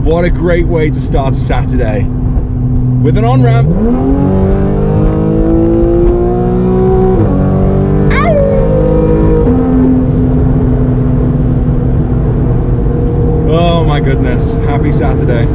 What a great way to start a Saturday with an on-ramp. Oh my goodness, happy Saturday.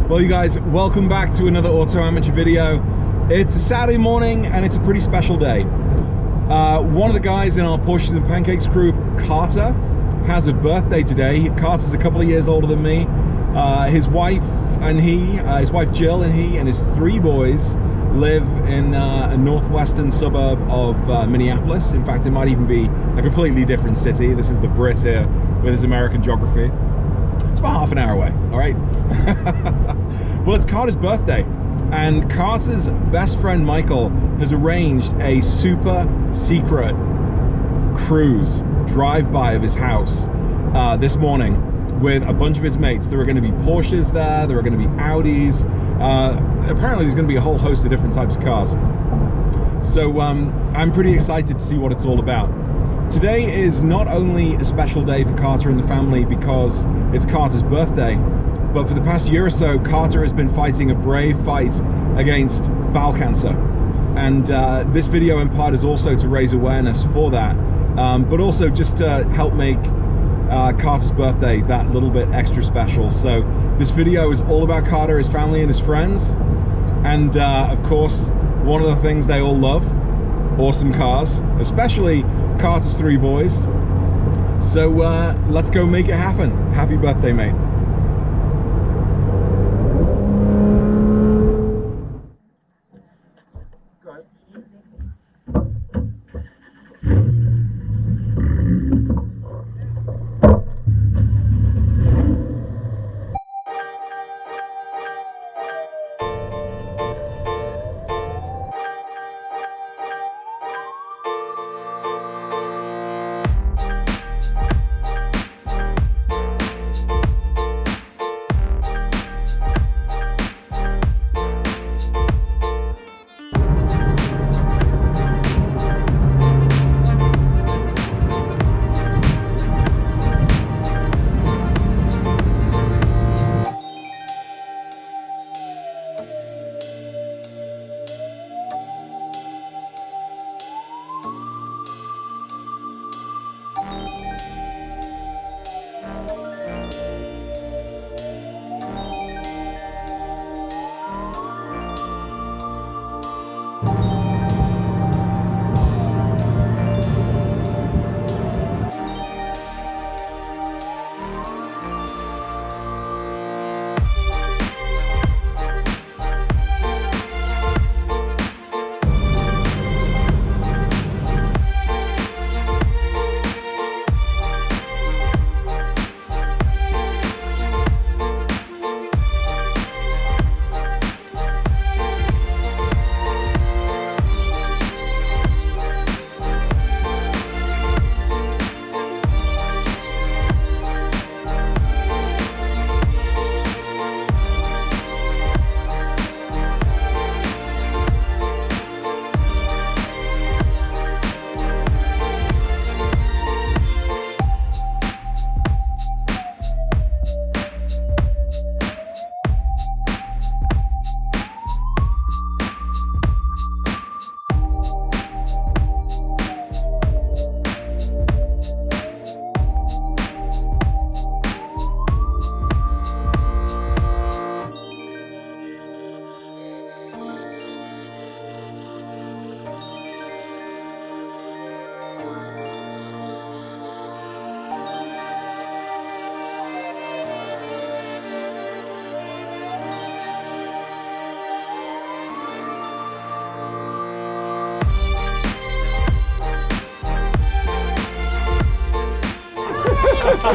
Well, you guys, welcome back to another Auto Amateur video. It's a Saturday morning and it's a pretty special day. One of the guys in our Porsches and Pancakes group, Carter, has a birthday today. Carter's a couple of years older than me. His wife and his wife Jill and he and his 3 boys live in a northwestern suburb of Minneapolis. In fact, it might even be a completely different city. This is the Brit here with his American geography. It's about half an hour away, all right? Well, it's Carter's birthday, and Carter's best friend Michael has arranged a super secret cruise drive-by of his house this morning with a bunch of his mates. There are going to be Porsches there, there are going to be Audis. Apparently there's going to be a whole host of different types of cars. So I'm pretty excited to see what it's all about. Today is not only a special day for Carter and the family because it's Carter's birthday, but for the past year or so, Carter has been fighting a brave fight against bowel cancer. And this video in part is also to raise awareness for that, but also just to help make Carter's birthday that little bit extra special. So this video is all about Carter, his family, and his friends. And of course, one of the things they all love, awesome cars, especially Carter's 3 boys. So let's go make it happen. Happy birthday, mate.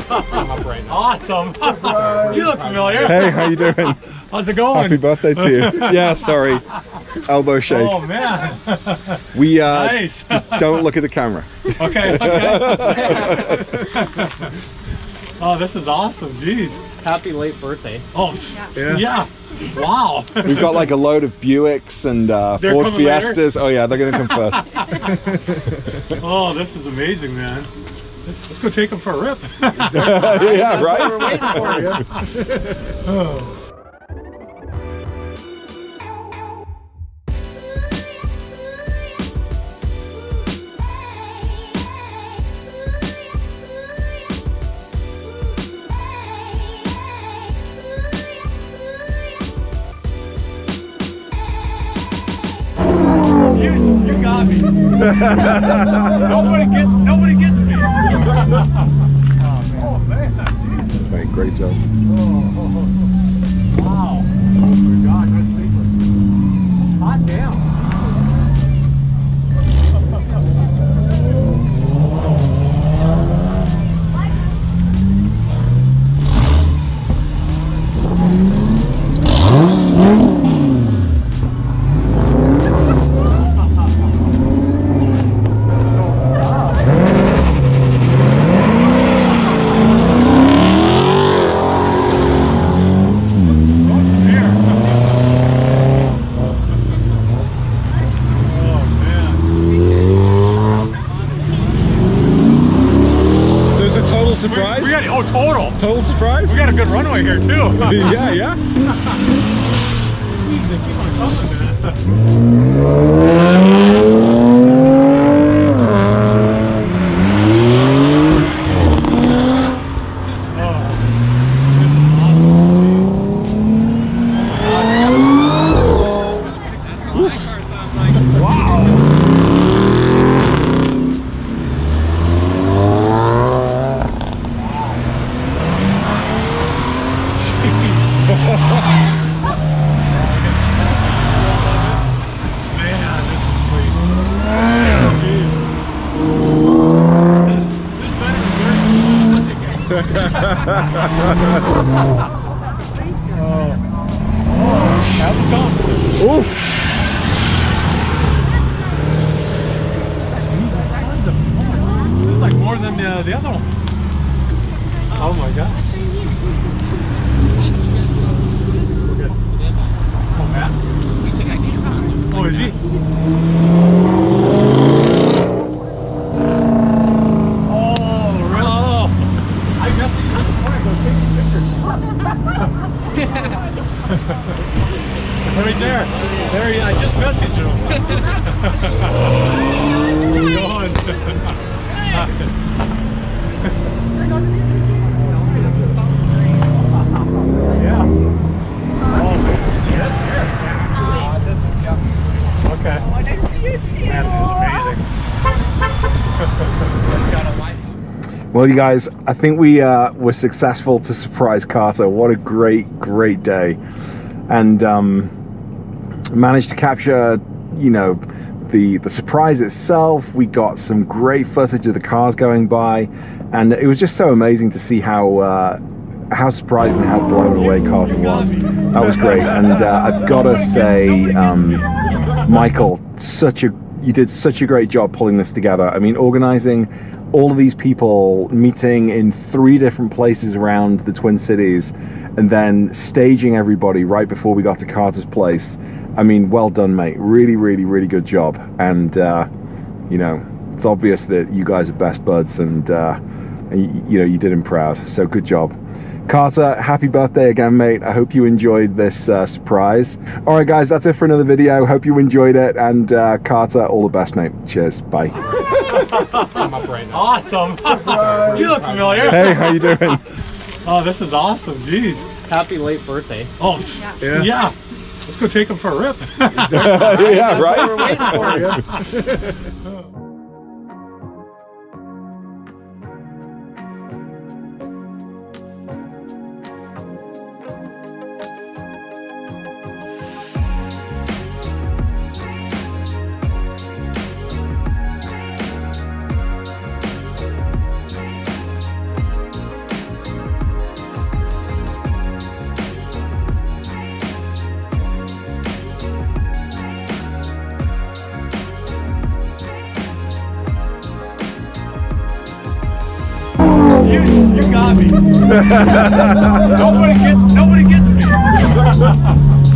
I'm up right now. Awesome. You look familiar. Hey, how you doing? How's it going? Happy birthday to you. Yeah, sorry. Elbow shake. Oh man. We Nice. just don't look at the camera. Okay. Oh, this is awesome. Jeez. Happy late birthday. Oh, yeah. Wow. We've got like a load of Buicks and Ford Fiestas. Later? Oh yeah, they're gonna come first. Oh, this is amazing, man. Let's go take them for a rip. Yeah, right? We're waiting for you. Oh. You got me. Nobody gets me. Oh man. Okay, great job. Wow. Oh my God, good sleeper. Hot damn. Surprise? We got total surprise? We got a good runway here too. Yeah, yeah. They keep on coming, That's comfortable. Oof. This is like more than the other one. Oh my God. We're good. Oh, Matt? Oh, is he? Oh, really? Oh. I guess he just wanted to go take pictures. Right there. There he, I just messaged him. How's it going? Yeah. Oh, man. Okay. Man, it's amazing. Well, you guys, I think we were successful to surprise Carter. What a great day. And managed to capture, you know, the surprise itself. We got some great footage of the cars going by, and it was just so amazing to see how surprised and how blown away Carter was. That was great. And I've got to say, Michael, you did such a great job pulling this together. I mean, organizing all of these people, meeting in 3 different places around the Twin Cities, and then staging everybody right before we got to Carter's place. I mean, well done, mate. Really good job. And you know, it's obvious that you guys are best buds, and you know, you did him proud. So good job. Carter, happy birthday again, mate. I hope you enjoyed this surprise. All right, guys, that's it for another video. Hope you enjoyed it. And Carter, all the best, mate. Cheers. Bye. I'm up right now. Awesome. Surprise. You look familiar. Hey, how you doing? Oh, this is awesome. Jeez. Happy late birthday. Oh, yeah. Let's go take them for a rip. Yeah, right? We're waiting for you. You got me. Nobody gets me.